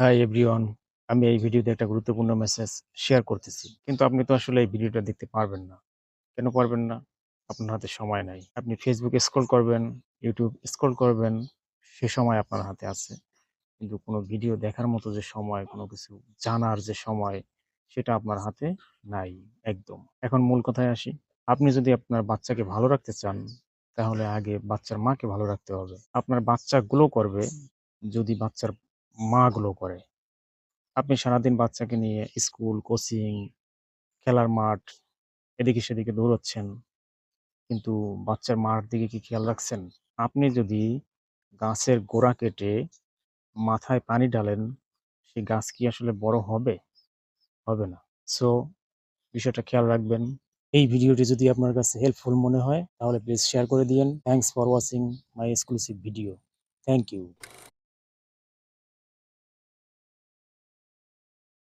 Hi everyone. আমি এই ভিডিওতে একটা গুরুত্বপূর্ণ মেসেজ শেয়ার করতেছি। কিন্তু আপনি তো আসলে এই ভিডিওটা দেখতে পারবেন না। কেন পারবেন না? আপনার হাতে সময় নাই। আপনি Facebook স্ক্রল করবেন, YouTube স্ক্রল করবেন, সে সময় আপনার হাতে আছে। কিন্তু কোনো ভিডিও দেখার মতো যে সময়, কোনো কিছু জানার যে সময়, সেটা আপনার হাতে নাই একদম। এখন মূল কথায় আসি। আপনি যদি আপনার বাচ্চাকে ভালো রাখতে চান, তাহলে আগে বাচ্চার মাকে ভালো রাখতে হবে। আপনার বাচ্চা গ্লো করবে যদি বাচ্চার মা গ্লো করে। আপনি সারাদিন বাচ্চাকে নিয়ে স্কুল, কোচিং, খেলার মাঠ এদিকে সেদিকে দৌড়াচ্ছেন। কিন্তু বাচ্চার মার দিকে কি খেয়াল রাখছেন? আপনি যদি গাছের গোড়া কেটে মাথায় পানি ঢালেন, সেই গাছ কি আসলে বড় হবে? হবে না। সো বিষয়টা খেয়াল রাখবেন। এই ভিডিওটি যদি আপনার কাছে হেল্পফুল মনে হয় তাহলে প্লিজ শেয়ার করে দিয়েন। Thanks for watching my exclusive video. Thank you.